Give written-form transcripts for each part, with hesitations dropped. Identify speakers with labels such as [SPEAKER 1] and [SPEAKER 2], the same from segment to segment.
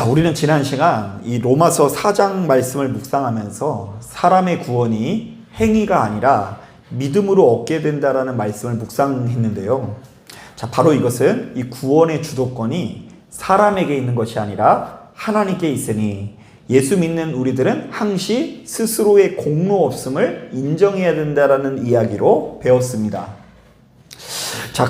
[SPEAKER 1] 우리는 지난 시간 이 로마서 4장 말씀을 묵상하면서 사람의 구원이 행위가 아니라 믿음으로 얻게 된다라는 말씀을 묵상했는데요. 바로 이것은 이 구원의 주도권이 사람에게 있는 것이 아니라 하나님께 있으니 예수 믿는 우리들은 항시 스스로의 공로 없음을 인정해야 된다라는 이야기로 배웠습니다.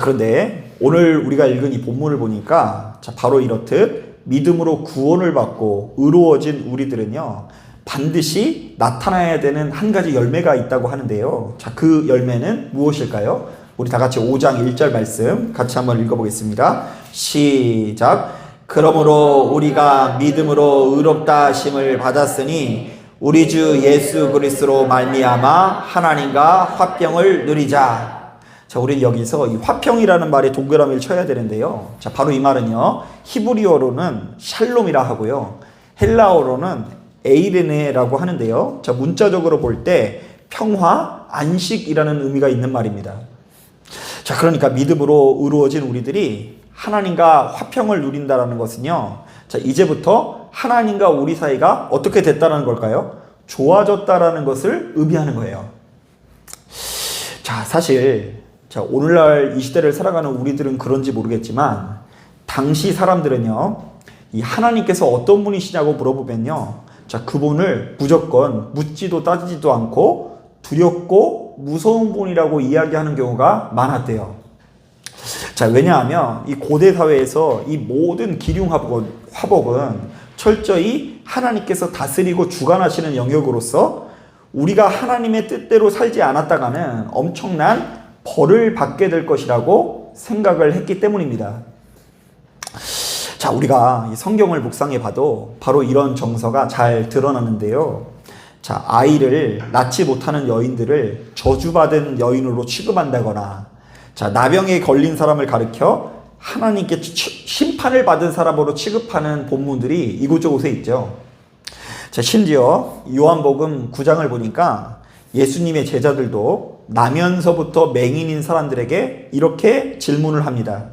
[SPEAKER 1] 그런데 오늘 우리가 읽은 이 본문을 보니까 바로 이렇듯 믿음으로 구원을 받고 의로워진 우리들은요, 반드시 나타나야 되는 한 가지 열매가 있다고 하는데요. 그 열매는 무엇일까요? 우리 다 같이 5장 1절 말씀 같이 한번 읽어보겠습니다. 시작. 그러므로 우리가 믿음으로 의롭다 하심을 받았으니 우리 주 예수 그리스도로 말미암아 하나님과 화평을 누리자. 우리 여기서 이 화평이라는 말에 동그라미를 쳐야 되는데요. 바로 이 말은요, 히브리어로는 샬롬이라 하고요, 헬라어로는 에이레네라고 하는데요. 문자적으로 볼 때 평화, 안식이라는 의미가 있는 말입니다. 그러니까 믿음으로 의로워진 우리들이 하나님과 화평을 누린다는 것은요, 이제부터 하나님과 우리 사이가 어떻게 됐다는 걸까요? 좋아졌다라는 것을 의미하는 거예요. 사실 오늘날 이 시대를 살아가는 우리들은 그런지 모르겠지만 당시 사람들은요, 이 하나님께서 어떤 분이시냐고 물어보면요, 그분을 무조건 묻지도 따지지도 않고 두렵고 무서운 분이라고 이야기하는 경우가 많았대요. 왜냐하면 이 고대 사회에서 이 모든 기륭화복은 철저히 하나님께서 다스리고 주관하시는 영역으로서 우리가 하나님의 뜻대로 살지 않았다가는 엄청난 벌을 받게 될 것이라고 생각을 했기 때문입니다. 우리가 이 성경을 묵상해 봐도 바로 이런 정서가 잘 드러나는데요. 아이를 낳지 못하는 여인들을 저주받은 여인으로 취급한다거나, 나병에 걸린 사람을 가리켜 하나님께 심판을 받은 사람으로 취급하는 본문들이 이곳저곳에 있죠. 심지어 요한복음 9장을 보니까 예수님의 제자들도 나면서부터 맹인인 사람들에게 이렇게 질문을 합니다.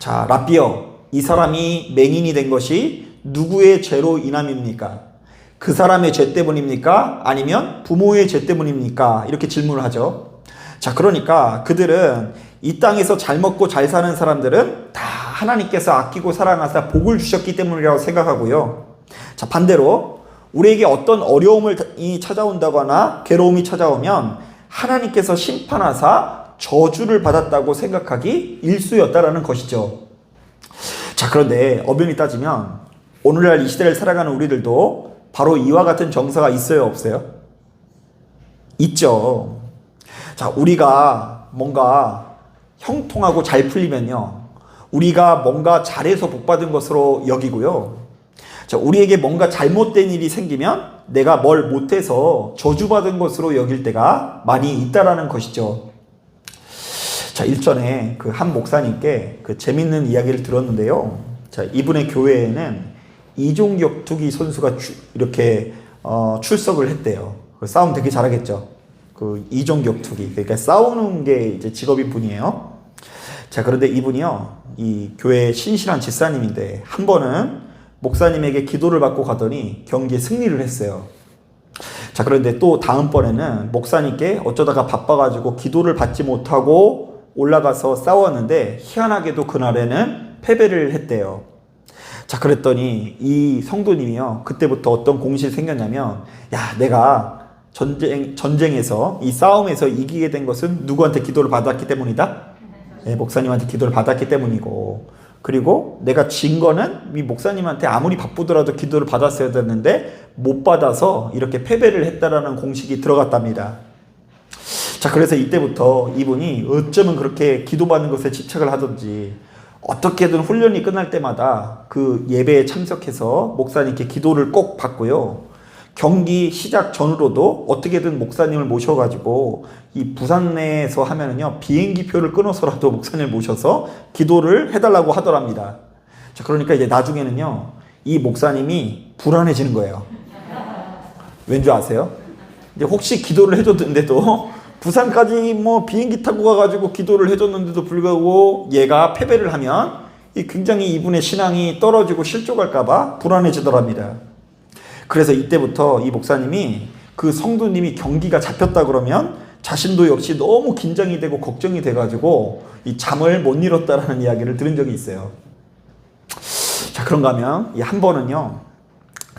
[SPEAKER 1] 라삐여, 이 사람이 맹인이 된 것이 누구의 죄로 인함입니까? 그 사람의 죄 때문입니까? 아니면 부모의 죄 때문입니까? 이렇게 질문을 하죠. 그러니까 그들은 이 땅에서 잘 먹고 잘 사는 사람들은 다 하나님께서 아끼고 사랑하사 복을 주셨기 때문이라고 생각하고요. 반대로 우리에게 어떤 어려움이 찾아온다거나 괴로움이 찾아오면 하나님께서 심판하사 저주를 받았다고 생각하기 일쑤였다라는 것이죠. 그런데 엄연히 따지면 오늘날 이 시대를 살아가는 우리들도 바로 이와 같은 정서가 있어요, 없어요? 있죠. 우리가 뭔가 형통하고 잘 풀리면요, 우리가 뭔가 잘해서 복받은 것으로 여기고요, 우리에게 뭔가 잘못된 일이 생기면 내가 뭘 못해서 저주받은 것으로 여길 때가 많이 있다라는 것이죠. 일전에 그 한 목사님께 그 재밌는 이야기를 들었는데요. 이분의 교회에는 이종격투기 선수가 이렇게 출석을 했대요. 싸움 되게 잘하겠죠. 그 이종격투기, 그러니까 싸우는 게 이제 직업인 분이에요. 그런데 이분이요, 이 교회 신실한 집사님인데 한 번은 목사님에게 기도를 받고 가더니 경기에 승리를 했어요. 그런데 또 다음번에는 목사님께 어쩌다가 바빠가지고 기도를 받지 못하고 올라가서 싸웠는데 희한하게도 그날에는 패배를 했대요. 그랬더니 이 성도님이요, 그때부터 어떤 공식이 생겼냐면, 내가 전쟁에서 이 싸움에서 이기게 된 것은 누구한테 기도를 받았기 때문이다? 목사님한테 기도를 받았기 때문이고, 그리고 내가 진 거는 이 목사님한테 아무리 바쁘더라도 기도를 받았어야 됐는데 못 받아서 이렇게 패배를 했다라는 공식이 들어갔답니다. 그래서 이때부터 이분이 어쩌면 그렇게 기도받는 것에 집착을 하든지 어떻게든 훈련이 끝날 때마다 그 예배에 참석해서 목사님께 기도를 꼭 받고요, 경기 시작 전으로도 어떻게든 목사님을 모셔가지고 이 부산 내에서 하면은요, 비행기 표를 끊어서라도 목사님을 모셔서 기도를 해달라고 하더랍니다. 그러니까 이제 나중에는요, 이 목사님이 불안해지는 거예요. 왠 줄 아세요? 이제 혹시 기도를 해줬는데도 부산까지 비행기 타고 가가지고 기도를 해줬는데도 불구하고 얘가 패배를 하면 굉장히 이분의 신앙이 떨어지고 실족할까봐 불안해지더랍니다. 그래서 이때부터 이 목사님이 그 성도님이 경기가 잡혔다 그러면 자신도 역시 너무 긴장이 되고 걱정이 돼가지고 이 잠을 못 이뤘다라는 이야기를 들은 적이 있어요. 자, 그런가 하면 한 번은요,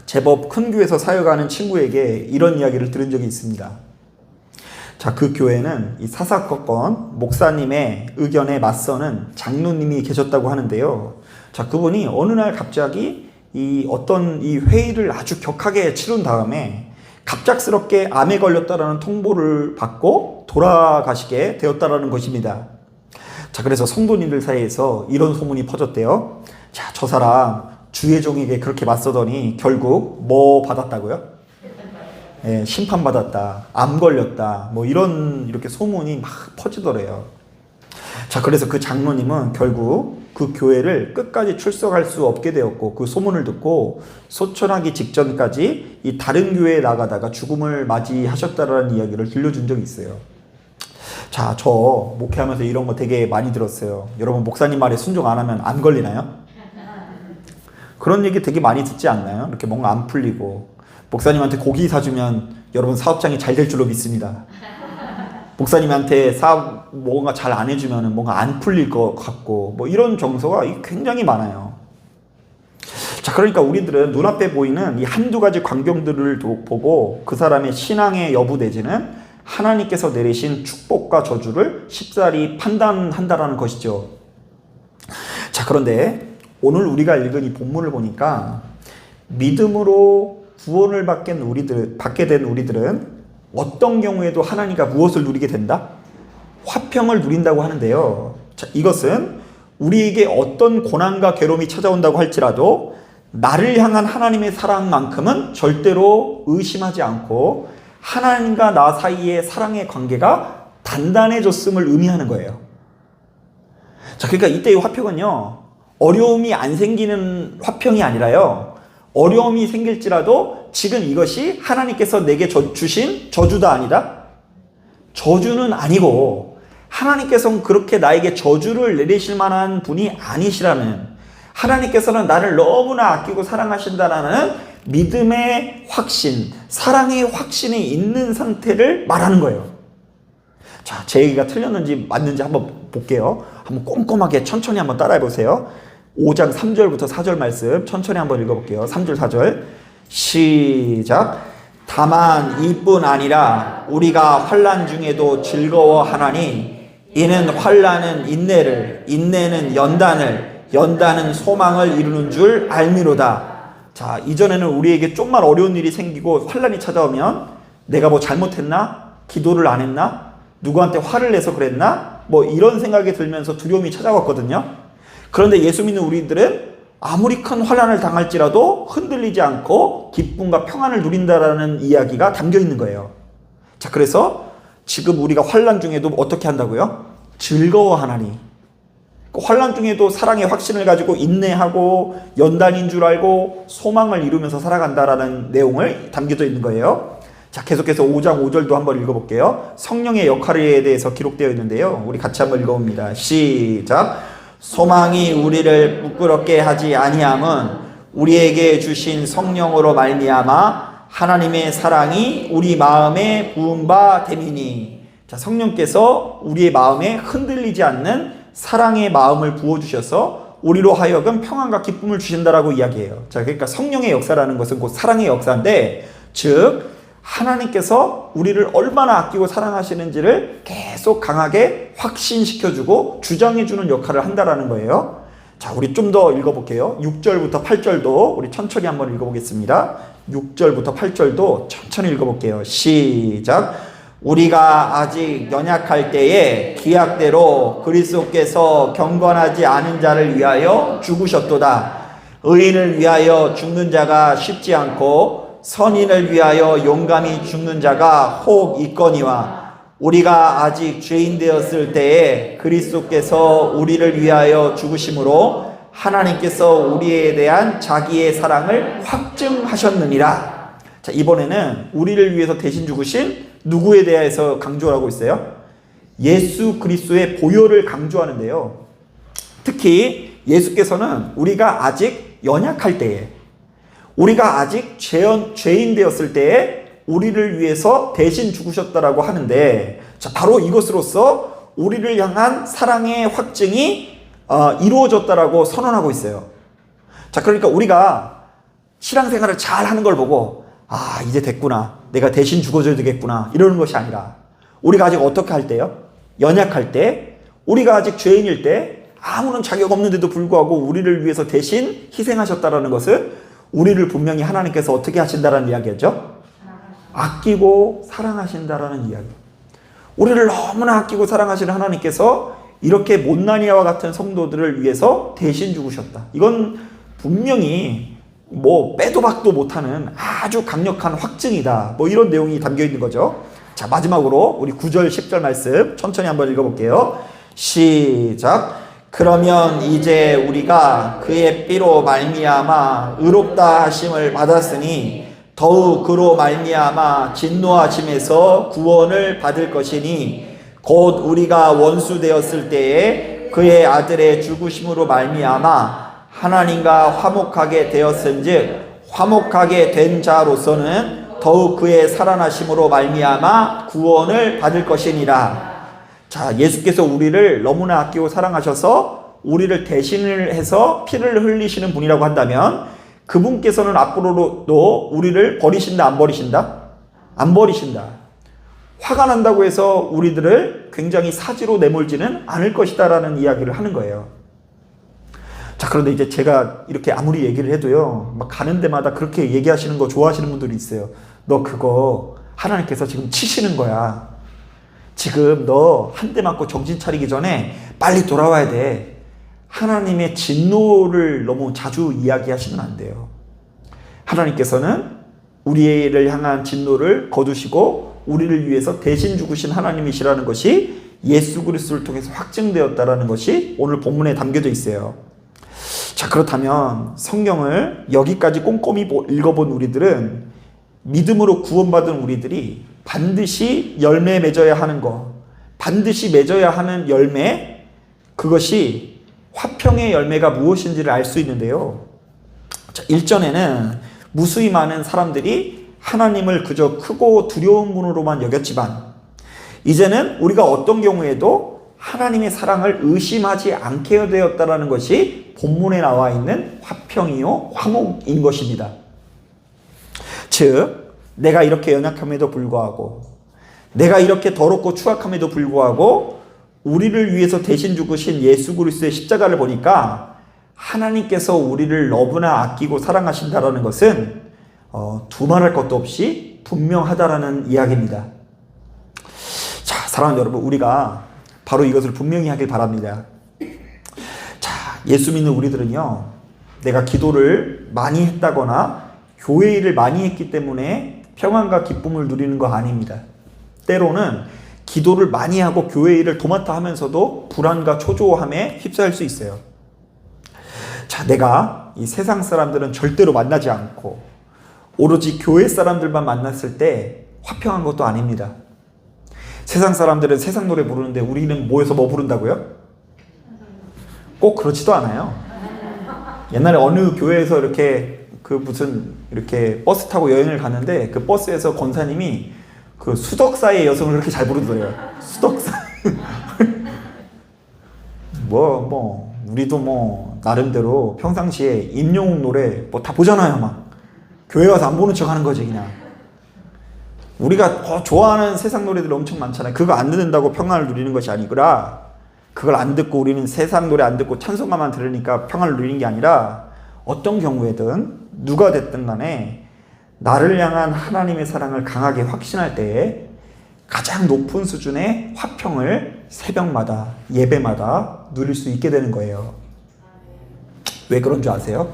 [SPEAKER 1] 제법 큰 교회에서 사역하는 친구에게 이런 이야기를 들은 적이 있습니다. 자, 그 교회는 이 사사건건 목사님의 의견에 맞서는 장로님이 계셨다고 하는데요. 자, 그분이 어느 날 갑자기 이 회의를 아주 격하게 치른 다음에 갑작스럽게 암에 걸렸다라는 통보를 받고 돌아가시게 되었다라는 것입니다. 자, 그래서 성도님들 사이에서 이런 소문이 퍼졌대요. 자, 저 사람 주의 종에게 그렇게 맞서더니 결국 뭐 받았다고요? 예, 심판받았다, 암 걸렸다, 뭐 이렇게 소문이 막 퍼지더래요. 자, 그래서 그 장로님은 결국 그 교회를 끝까지 출석할 수 없게 되었고, 그 소문을 듣고 소천하기 직전까지 이 다른 교회에 나가다가 죽음을 맞이하셨다라는 이야기를 들려준 적이 있어요. 자, 저 목회하면서 이런 거 되게 많이 들었어요. 여러분, 목사님 말에 순종 안 하면 암 걸리나요? 그런 얘기 되게 많이 듣지 않나요? 이렇게 뭔가 안 풀리고, 목사님한테 고기 사주면 여러분 사업장이 잘 될 줄로 믿습니다. 목사님한테 사업 뭔가 잘 안 해주면 뭔가 안 풀릴 것 같고, 뭐 이런 정서가 굉장히 많아요. 자, 그러니까 우리들은 눈앞에 보이는 이 한두 가지 광경들을 보고 그 사람의 신앙의 여부 내지는 하나님께서 내리신 축복과 저주를 쉽사리 판단한다라는 것이죠. 자, 그런데 오늘 우리가 읽은 이 본문을 보니까 믿음으로 구원을 받게 된 우리들은 어떤 경우에도 하나님과 무엇을 누리게 된다? 화평을 누린다고 하는데요. 자, 이것은 우리에게 어떤 고난과 괴로움이 찾아온다고 할지라도 나를 향한 하나님의 사랑만큼은 절대로 의심하지 않고 하나님과 나 사이의 사랑의 관계가 단단해졌음을 의미하는 거예요. 자, 그러니까 이때의 화평은요, 어려움이 안 생기는 화평이 아니라요, 어려움이 생길지라도 지금 이것이 하나님께서 내게 주신 저주다 아니다? 저주는 아니고 하나님께서는 그렇게 나에게 저주를 내리실 만한 분이 아니시라는, 하나님께서는 나를 너무나 아끼고 사랑하신다라는 믿음의 확신, 사랑의 확신이 있는 상태를 말하는 거예요. 자, 제 얘기가 틀렸는지 맞는지 한번 볼게요. 한번 꼼꼼하게 천천히 한번 따라해 보세요. 5장 3절부터 4절 말씀 천천히 한번 읽어볼게요. 3절 4절 시작. 다만 이뿐 아니라 우리가 환난 중에도 즐거워하나니 이는 환난은 인내를, 인내는 연단을, 연단은 소망을 이루는 줄 알미로다. 자, 이전에는 우리에게 좀만 어려운 일이 생기고 환난이 찾아오면 내가 뭐 잘못했나? 기도를 안 했나? 누구한테 화를 내서 그랬나? 뭐 이런 생각이 들면서 두려움이 찾아왔거든요. 그런데 예수 믿는 우리들은 아무리 큰 환난을 당할지라도 흔들리지 않고 기쁨과 평안을 누린다라는 이야기가 담겨 있는 거예요. 자, 그래서 지금 우리가 환난 중에도 어떻게 한다고요? 즐거워하나니. 환난 중에도 사랑의 확신을 가지고 인내하고 연단인 줄 알고 소망을 이루면서 살아간다라는 내용을 담겨져 있는 거예요. 자, 계속해서 5장 5절도 한번 읽어볼게요. 성령의 역할에 대해서 기록되어 있는데요. 우리 같이 한번 읽어봅니다. 시작. 소망이 우리를 부끄럽게 하지 아니함은 우리에게 주신 성령으로 말미암아 하나님의 사랑이 우리 마음에 부은 바 됨이니. 자, 성령께서 우리의 마음에 흔들리지 않는 사랑의 마음을 부어주셔서 우리로 하여금 평안과 기쁨을 주신다라고 이야기해요. 자, 그러니까 성령의 역사라는 것은 곧 사랑의 역사인데, 즉 하나님께서 우리를 얼마나 아끼고 사랑하시는지를 계속 강하게 확신시켜주고 주장해주는 역할을 한다라는 거예요. 자, 우리 좀 더 읽어볼게요. 6절부터 8절도 우리 천천히 한번 읽어보겠습니다. 6절부터 8절도 천천히 읽어볼게요. 시작. 우리가 아직 연약할 때에 기약대로 그리스도께서 경건하지 않은 자를 위하여 죽으셨도다. 의인을 위하여 죽는 자가 쉽지 않고 선인을 위하여 용감히 죽는 자가 혹 있거니와 우리가 아직 죄인 되었을 때에 그리스도께서 우리를 위하여 죽으심으로 하나님께서 우리에 대한 자기의 사랑을 확증하셨느니라. 자, 이번에는 우리를 위해서 대신 죽으신 누구에 대해서 강조를 하고 있어요? 예수 그리스도의 보혈을 강조하는데요. 특히 예수께서는 우리가 아직 연약할 때에, 우리가 아직 죄인 되었을 때에 우리를 위해서 대신 죽으셨다라고 하는데, 자, 바로 이것으로써 우리를 향한 사랑의 확증이 이루어졌다라고 선언하고 있어요. 자, 그러니까 우리가 신앙생활을 잘 하는 걸 보고 이제 됐구나, 내가 대신 죽어줘야 되겠구나, 이러는 것이 아니라, 우리가 아직 어떻게 할 때요? 연약할 때, 우리가 아직 죄인일 때, 아무런 자격 없는데도 불구하고 우리를 위해서 대신 희생하셨다라는 것은 우리를 분명히 하나님께서 어떻게 하신다라는 이야기죠? 아끼고 사랑하신다라는 이야기. 우리를 너무나 아끼고 사랑하시는 하나님께서 이렇게 못난이와 같은 성도들을 위해서 대신 죽으셨다. 이건 분명히 빼도 박도 못하는 아주 강력한 확증이다. 이런 내용이 담겨 있는 거죠. 자, 마지막으로 우리 9절 10절 말씀 천천히 한번 읽어볼게요. 시작. 그러면 이제 우리가 그의 피로 말미암아 의롭다 하심을 받았으니 더욱 그로 말미암아 진노하심에서 구원을 받을 것이니 곧 우리가 원수 되었을 때에 그의 아들의 죽으심으로 말미암아 하나님과 화목하게 되었은즉 화목하게 된 자로서는 더욱 그의 살아나심으로 말미암아 구원을 받을 것이니라. 자, 예수께서 우리를 너무나 아끼고 사랑하셔서 우리를 대신을 해서 피를 흘리시는 분이라고 한다면, 그분께서는 앞으로도 우리를 버리신다, 안 버리신다? 안 버리신다. 화가 난다고 해서 우리들을 굉장히 사지로 내몰지는 않을 것이다라는 이야기를 하는 거예요. 자, 그런데 이제 제가 이렇게 아무리 얘기를 해도요, 막 가는 데마다 그렇게 얘기하시는 거 좋아하시는 분들이 있어요. 너 그거 하나님께서 지금 치시는 거야. 지금 너 한 대 맞고 정신 차리기 전에 빨리 돌아와야 돼. 하나님의 진노를 너무 자주 이야기하시면 안 돼요. 하나님께서는 우리를 향한 진노를 거두시고 우리를 위해서 대신 죽으신 하나님이시라는 것이 예수 그리스도를 통해서 확증되었다라는 것이 오늘 본문에 담겨져 있어요. 자, 그렇다면 성경을 여기까지 꼼꼼히 읽어본 우리들은, 믿음으로 구원받은 우리들이 반드시 열매 맺어야 하는 것, 반드시 맺어야 하는 열매, 그것이 화평의 열매가 무엇인지를 알 수 있는데요. 자, 일전에는 무수히 많은 사람들이 하나님을 그저 크고 두려운 분으로만 여겼지만, 이제는 우리가 어떤 경우에도 하나님의 사랑을 의심하지 않게 되었다라는 것이 본문에 나와 있는 화평이요 화목인 것입니다. 즉, 내가 이렇게 연약함에도 불구하고, 내가 이렇게 더럽고 추악함에도 불구하고 우리를 위해서 대신 죽으신 예수 그리스도의 십자가를 보니까 하나님께서 우리를 너무나 아끼고 사랑하신다라는 것은 두말할 것도 없이 분명하다라는 이야기입니다. 자, 사랑하는 여러분, 우리가 바로 이것을 분명히 하길 바랍니다. 자, 예수 믿는 우리들은요, 내가 기도를 많이 했다거나 교회 일을 많이 했기 때문에 평안과 기쁨을 누리는 거 아닙니다. 때로는 기도를 많이 하고 교회 일을 도맡아 하면서도 불안과 초조함에 휩싸일 수 있어요. 자, 내가 이 세상 사람들은 절대로 만나지 않고 오로지 교회 사람들만 만났을 때 화평한 것도 아닙니다. 세상 사람들은 세상 노래 부르는데 우리는 모여서 뭐 부른다고요? 꼭 그렇지도 않아요. 옛날에 어느 교회에서 이렇게 이렇게 버스 타고 여행을 가는데, 그 버스에서 권사님이 그 수덕사의 여성을 그렇게 잘 부르더래요. 수덕사. 우리도 나름대로 평상시에 임영웅 노래 다 보잖아요. 막 교회 와서 안 보는 척 하는 거지, 그냥. 우리가 좋아하는 세상 노래들 엄청 많잖아요. 그거 안 듣는다고 평안을 누리는 것이 아니구나. 그걸 안 듣고 우리는 세상 노래 안 듣고 찬송가만 들으니까 평안을 누리는 게 아니라, 어떤 경우에든 누가 됐든 간에 나를 향한 하나님의 사랑을 강하게 확신할 때에 가장 높은 수준의 화평을 새벽마다, 예배마다 누릴 수 있게 되는 거예요. 왜 그런 줄 아세요?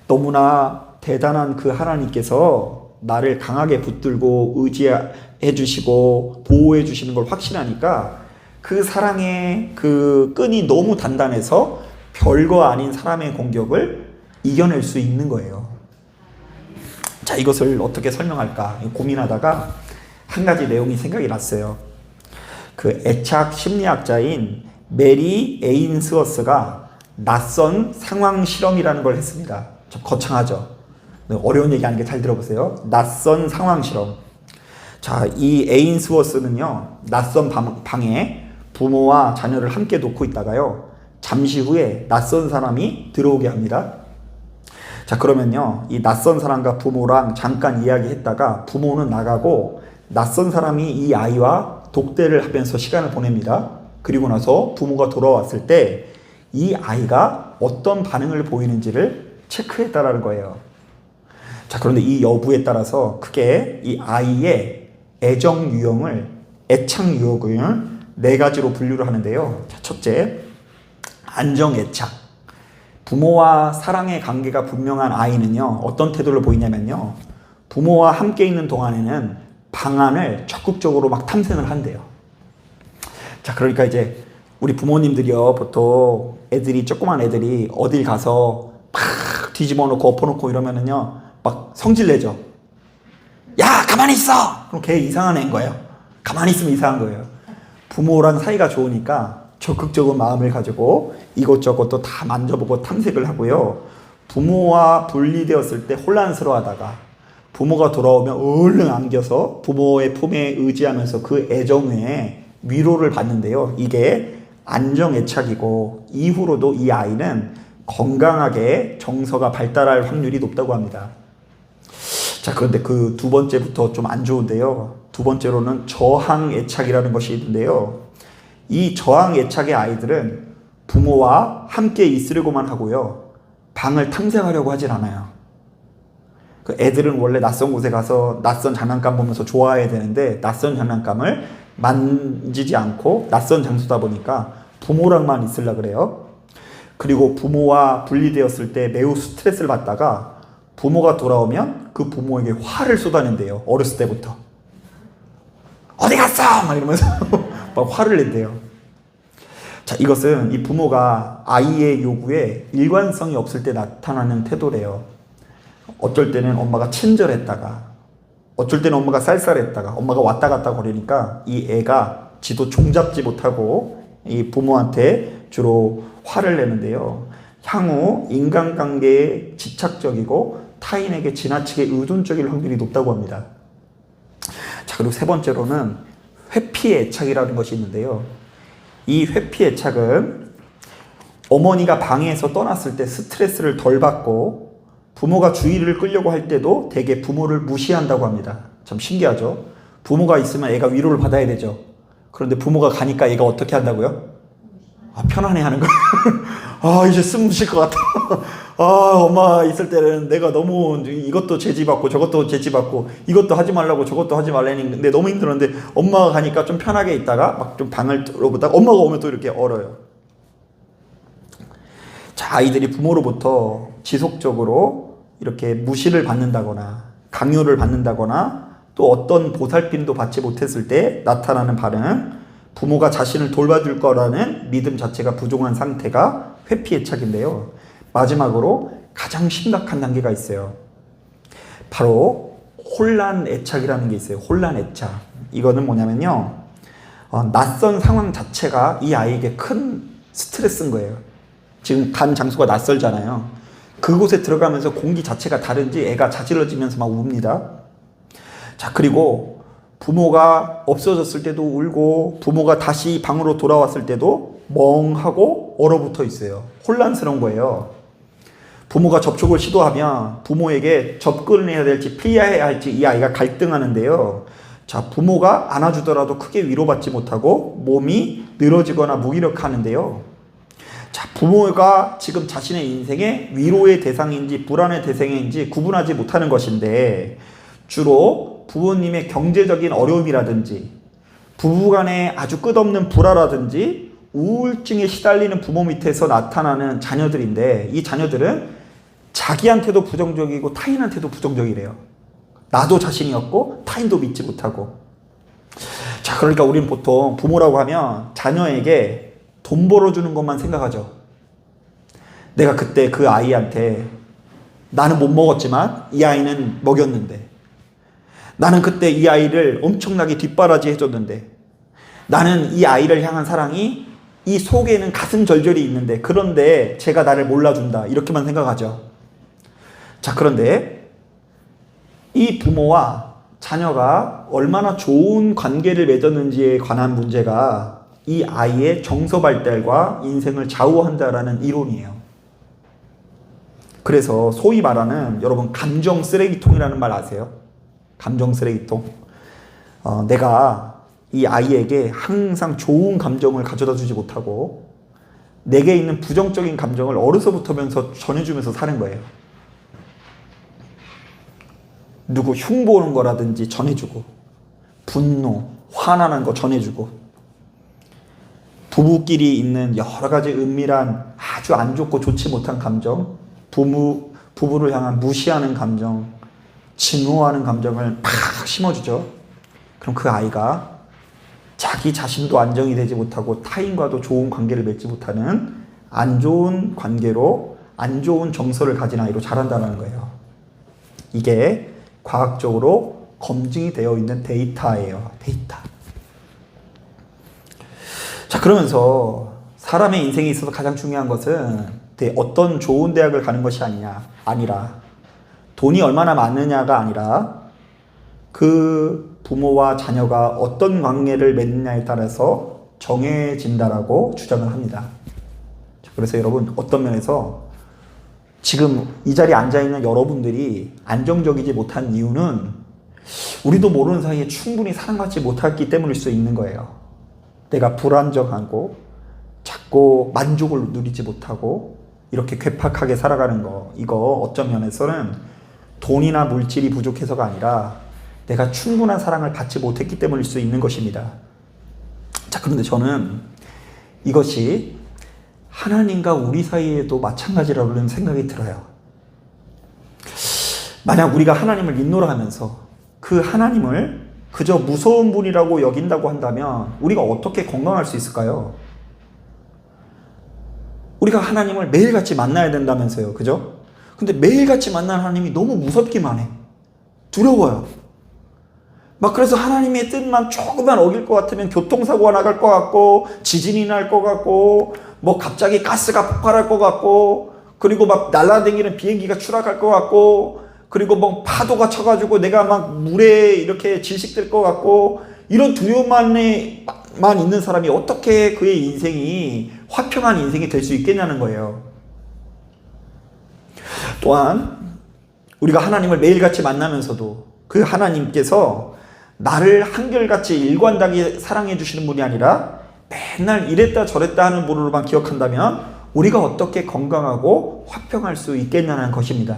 [SPEAKER 1] 너무나 대단한 그 하나님께서 나를 강하게 붙들고 의지해 주시고 보호해 주시는 걸 확신하니까, 그 사랑의 그 끈이 너무 단단해서 별거 아닌 사람의 공격을 이겨낼 수 있는 거예요. 자, 이것을 어떻게 설명할까 고민하다가 한 가지 내용이 생각이 났어요. 그 애착 심리학자인 메리 에인스워스가 낯선 상황 실험이라는 걸 했습니다. 좀 거창하죠. 어려운 얘기하는 게 잘 들어보세요. 낯선 상황 실험. 자, 이 에인스워스는요, 낯선 방에 부모와 자녀를 함께 놓고 있다가요, 잠시 후에 낯선 사람이 들어오게 합니다. 자, 그러면요, 이 낯선 사람과 부모랑 잠깐 이야기했다가 부모는 나가고 낯선 사람이 이 아이와 독대를 하면서 시간을 보냅니다. 그리고 나서 부모가 돌아왔을 때 이 아이가 어떤 반응을 보이는지를 체크했다라는 거예요. 자, 그런데 이 여부에 따라서 크게 이 아이의 애정 유형을, 애착 유형을 네 가지로 분류를 하는데요. 자, 첫째, 안정 애착. 부모와 사랑의 관계가 분명한 아이는요, 어떤 태도를 보이냐면요, 부모와 함께 있는 동안에는 방안을 적극적으로 막 탐색을 한대요. 자, 그러니까 이제 우리 부모님들이요, 보통 애들이, 조그만 애들이 어딜 가서 막 뒤집어 놓고 엎어놓고 이러면은요, 막 성질내죠. 야, 가만히 있어! 그럼 걔 이상한 애인 거예요. 가만히 있으면 이상한 거예요. 부모랑 사이가 좋으니까 적극적인 마음을 가지고 이것저것 또 다 만져보고 탐색을 하고요. 부모와 분리되었을 때 혼란스러워하다가 부모가 돌아오면 얼른 안겨서 부모의 품에 의지하면서 그 애정에 위로를 받는데요. 이게 안정애착이고, 이후로도 이 아이는 건강하게 정서가 발달할 확률이 높다고 합니다. 자, 그런데 그 두 번째부터 좀 안 좋은데요. 두 번째로는 저항애착이라는 것이 있는데요. 이 저항애착의 아이들은 부모와 함께 있으려고만 하고요, 방을 탐색하려고 하진 않아요. 그 애들은 원래 낯선 곳에 가서 낯선 장난감 보면서 좋아해야 되는데, 낯선 장난감을 만지지 않고 낯선 장소다 보니까 부모랑만 있으려고 그래요. 그리고 부모와 분리되었을 때 매우 스트레스를 받다가 부모가 돌아오면 그 부모에게 화를 쏟아낸대요. 어렸을 때부터. 어디 갔어? 막 이러면서 막 화를 낸대요. 자, 이것은 이 부모가 아이의 요구에 일관성이 없을 때 나타나는 태도래요. 어쩔 때는 엄마가 친절했다가, 어쩔 때는 엄마가 쌀쌀했다가, 엄마가 왔다 갔다 거리니까 이 애가 지도 종잡지 못하고 이 부모한테 주로 화를 내는데요. 향후 인간관계에 집착적이고 타인에게 지나치게 의존적일 확률이 높다고 합니다. 자, 그리고 세 번째로는 회피애착이라는 것이 있는데요. 이 회피애착은 어머니가 방에서 떠났을 때 스트레스를 덜 받고 부모가 주의를 끌려고 할 때도 대개 부모를 무시한다고 합니다. 참 신기하죠? 부모가 있으면 애가 위로를 받아야 되죠. 그런데 부모가 가니까 얘가 어떻게 한다고요? 편안해 하는 거예요. 이제 숨 쉴 것 같아. 엄마 있을 때는 내가 너무 이것도 제지받고 저것도 제지받고 이것도 하지 말라고 저것도 하지 말라는데 너무 힘들었는데 엄마가 가니까 좀 편하게 있다가 막 좀 방을 들어보다가 엄마가 오면 또 이렇게 얼어요. 자, 아이들이 부모로부터 지속적으로 이렇게 무시를 받는다거나 강요를 받는다거나 또 어떤 보살핌도 받지 못했을 때 나타나는 반응, 부모가 자신을 돌봐줄 거라는 믿음 자체가 부족한 상태가 회피애착인데요. 마지막으로 가장 심각한 단계가 있어요. 바로 혼란애착이라는 게 있어요. 혼란애착. 이거는 뭐냐면요, 낯선 상황 자체가 이 아이에게 큰 스트레스인 거예요. 지금 간 장소가 낯설잖아요. 그곳에 들어가면서 공기 자체가 다른지 애가 자지러지면서 막 웁니다. 자, 그리고 부모가 없어졌을 때도 울고 부모가 다시 방으로 돌아왔을 때도 멍하고 얼어붙어 있어요. 혼란스러운 거예요. 부모가 접촉을 시도하면 부모에게 접근을 해야 될지 피해야 할지 이 아이가 갈등하는데요. 자, 부모가 안아주더라도 크게 위로받지 못하고 몸이 늘어지거나 무기력하는데요. 자, 부모가 지금 자신의 인생에 위로의 대상인지 불안의 대상인지 구분하지 못하는 것인데, 주로 부모님의 경제적인 어려움이라든지 부부간의 아주 끝없는 불화라든지 우울증에 시달리는 부모 밑에서 나타나는 자녀들인데, 이 자녀들은 자기한테도 부정적이고 타인한테도 부정적이래요. 나도 자신이 없고 타인도 믿지 못하고. 자, 그러니까 우리는 보통 부모라고 하면 자녀에게 돈 벌어주는 것만 생각하죠. 내가 그때 그 아이한테, 나는 못 먹었지만 이 아이는 먹였는데, 나는 그때 이 아이를 엄청나게 뒷바라지 해줬는데, 나는 이 아이를 향한 사랑이 이 속에는 가슴 절절이 있는데 그런데 제가 나를 몰라준다 이렇게만 생각하죠. 자, 그런데 이 부모와 자녀가 얼마나 좋은 관계를 맺었는지에 관한 문제가 이 아이의 정서 발달과 인생을 좌우한다라는 이론이에요. 그래서 소위 말하는 여러분 감정 쓰레기통이라는 말 아세요? 감정 쓰레기통. 내가 이 아이에게 항상 좋은 감정을 가져다 주지 못하고 내게 있는 부정적인 감정을 어려서부터면서 전해주면서 사는 거예요. 누구 흉보는 거라든지 전해주고 분노, 화나는 거 전해주고 부부끼리 있는 여러 가지 은밀한 아주 안 좋고 좋지 못한 감정, 부부를 향한 무시하는 감정, 증오하는 감정을 팍 심어주죠. 그럼 그 아이가 자기 자신도 안정이 되지 못하고 타인과도 좋은 관계를 맺지 못하는 안 좋은 관계로 안 좋은 정서를 가진 아이로 자란다는 거예요. 이게 과학적으로 검증이 되어 있는 데이터예요. 데이터. 자, 그러면서 사람의 인생에 있어서 가장 중요한 것은 어떤 좋은 대학을 가는 것이 아니라 돈이 얼마나 많느냐가 아니라 그 부모와 자녀가 어떤 관계를 맺느냐에 따라서 정해진다라고 주장을 합니다. 그래서 여러분 어떤 면에서 지금 이 자리에 앉아있는 여러분들이 안정적이지 못한 이유는 우리도 모르는 사이에 충분히 사랑받지 못했기 때문일 수 있는 거예요. 내가 불안정하고 자꾸 만족을 누리지 못하고 이렇게 괴팍하게 살아가는 거, 이거 어떤 면에서는 돈이나 물질이 부족해서가 아니라 내가 충분한 사랑을 받지 못했기 때문일 수 있는 것입니다. 자, 그런데 저는 이것이 하나님과 우리 사이에도 마찬가지라는 생각이 들어요. 만약 우리가 하나님을 믿노라 하면서 그 하나님을 그저 무서운 분이라고 여긴다고 한다면 우리가 어떻게 건강할 수 있을까요? 우리가 하나님을 매일같이 만나야 된다면서요. 그죠? 근데 매일같이 만나는 하나님이 너무 무섭기만 해. 두려워요. 막 그래서 하나님의 뜻만 조금만 어길 것 같으면 교통사고가 나갈 것 같고 지진이 날 것 같고 뭐 갑자기 가스가 폭발할 것 같고 그리고 막 날아다니는 비행기가 추락할 것 같고 그리고 뭐 파도가 쳐가지고 내가 막 물에 이렇게 질식될 것 같고 이런 두려움만 있는 사람이 어떻게 그의 인생이 화평한 인생이 될 수 있겠냐는 거예요. 또한 우리가 하나님을 매일같이 만나면서도 그 하나님께서 나를 한결같이 일관되게 사랑해 주시는 분이 아니라 맨날 이랬다 저랬다 하는 분으로만 기억한다면 우리가 어떻게 건강하고 화평할 수 있겠냐는 것입니다.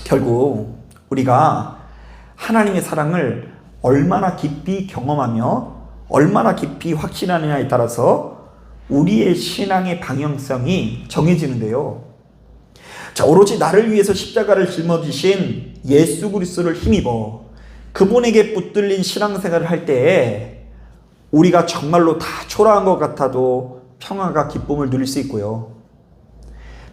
[SPEAKER 1] 결국 우리가 하나님의 사랑을 얼마나 깊이 경험하며 얼마나 깊이 확신하느냐에 따라서 우리의 신앙의 방향성이 정해지는데요. 자, 오로지 나를 위해서 십자가를 짊어지신 예수 그리스도를 힘입어 그분에게 붙들린 신앙생활을 할 때에 우리가 정말로 다 초라한 것 같아도 평화가 기쁨을 누릴 수 있고요.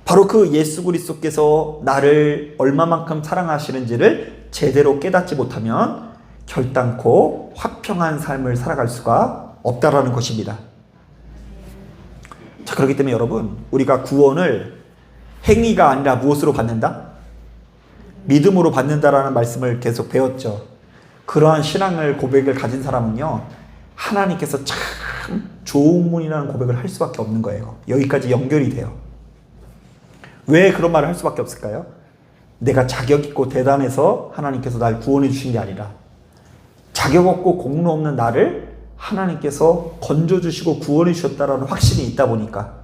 [SPEAKER 1] 바로 그 예수 그리스도께서 나를 얼마만큼 사랑하시는지를 제대로 깨닫지 못하면 결단코 화평한 삶을 살아갈 수가 없다라는 것입니다. 자, 그렇기 때문에 여러분, 우리가 구원을 행위가 아니라 무엇으로 받는다? 믿음으로 받는다라는 말씀을 계속 배웠죠. 그러한 신앙을 고백을 가진 사람은요, 하나님께서 참 좋은 분이라는 고백을 할 수밖에 없는 거예요. 여기까지 연결이 돼요. 왜 그런 말을 할 수밖에 없을까요? 내가 자격 있고 대단해서 하나님께서 날 구원해 주신 게 아니라 자격 없고 공로 없는 나를 하나님께서 건져주시고 구원해 주셨다라는 확신이 있다 보니까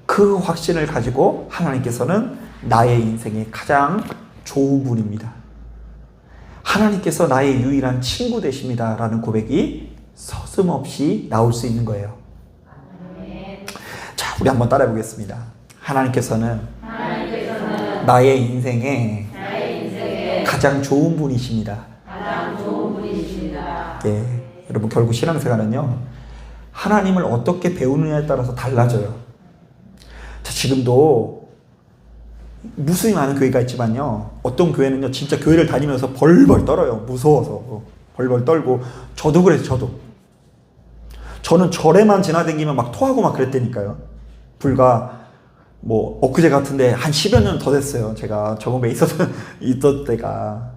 [SPEAKER 1] 그 확신을 가지고 하나님께서는 나의 인생의 가장 좋은 분입니다. 하나님께서 나의 유일한 친구 되십니다 라는 고백이 서슴없이 나올 수 있는 거예요. 자, 우리 한번 따라해 보겠습니다. 하나님께서는 나의 인생에 가장 좋은 분이십니다. 예, 여러분 결국 신앙생활은요, 하나님을 어떻게 배우느냐에 따라서 달라져요. 자, 지금도 무수히 많은 교회가 있지만요, 어떤 교회는요 진짜 교회를 다니면서 벌벌 떨어요. 무서워서 벌벌 떨고. 저도 그래서 저는 절에만 지나다니면 막 토하고 막 그랬다니까요. 불과 뭐 엊그제 같은데 한 10여 년 더 됐어요. 제가 저번에 있던 때가.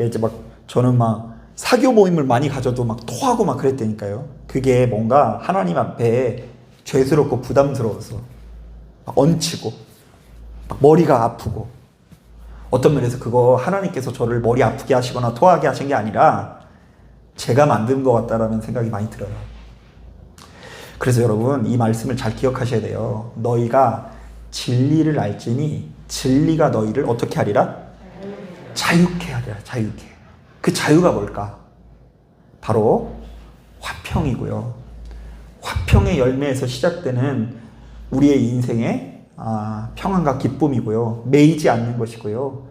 [SPEAKER 1] 이제 막 저는 막 사교 모임을 많이 가져도 막 토하고 막 그랬다니까요. 그게 뭔가 하나님 앞에 죄스럽고 부담스러워서 막 얹히고 막 머리가 아프고, 어떤 면에서 그거 하나님께서 저를 머리 아프게 하시거나 토하게 하신 게 아니라 제가 만든 것 같다라는 생각이 많이 들어요. 그래서 여러분, 이 말씀을 잘 기억하셔야 돼요. 너희가 진리를 알지니 진리가 너희를 어떻게 하리라? 자유케 하리라. 자유케. 그 자유가 뭘까? 바로 화평이고요. 화평의 열매에서 시작되는 우리의 인생의 평안과 기쁨이고요. 매이지 않는 것이고요.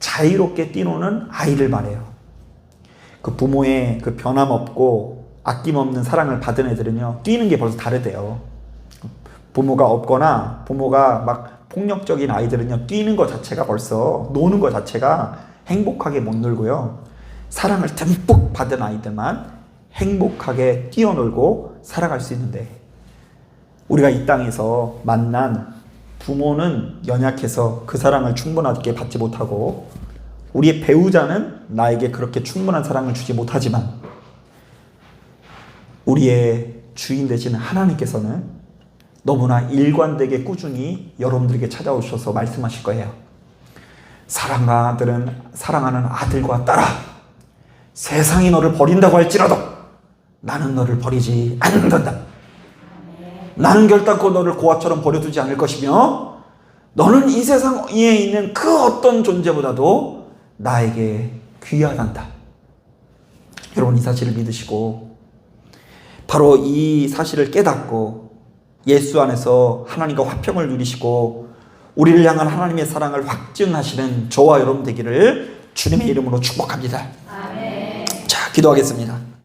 [SPEAKER 1] 자유롭게 뛰노는 아이를 말해요. 그 부모의 그 변함없고 아낌없는 사랑을 받은 애들은요, 뛰는 게 벌써 다르대요. 부모가 없거나 부모가 막 폭력적인 아이들은요, 뛰는 것 자체가 벌써, 노는 것 자체가 행복하게 못 놀고요. 사랑을 듬뿍 받은 아이들만 행복하게 뛰어놀고 살아갈 수 있는데, 우리가 이 땅에서 만난 부모는 연약해서 그 사랑을 충분하게 받지 못하고, 우리의 배우자는 나에게 그렇게 충분한 사랑을 주지 못하지만, 우리의 주인 되신 하나님께서는 너무나 일관되게 꾸준히 여러분들에게 찾아오셔서 말씀하실 거예요. 사랑하는 아들과 딸아, 세상이 너를 버린다고 할지라도 나는 너를 버리지 않는다. 나는 결단코 너를 고아처럼 버려두지 않을 것이며, 너는 이 세상에 있는 그 어떤 존재보다도 나에게 귀하단다. 여러분, 이 사실을 믿으시고 바로 이 사실을 깨닫고 예수 안에서 하나님과 화평을 누리시고 우리를 향한 하나님의 사랑을 확증하시는 저와 여러분 되기를 주님의 이름으로 축복합니다. 아멘. 자, 기도하겠습니다.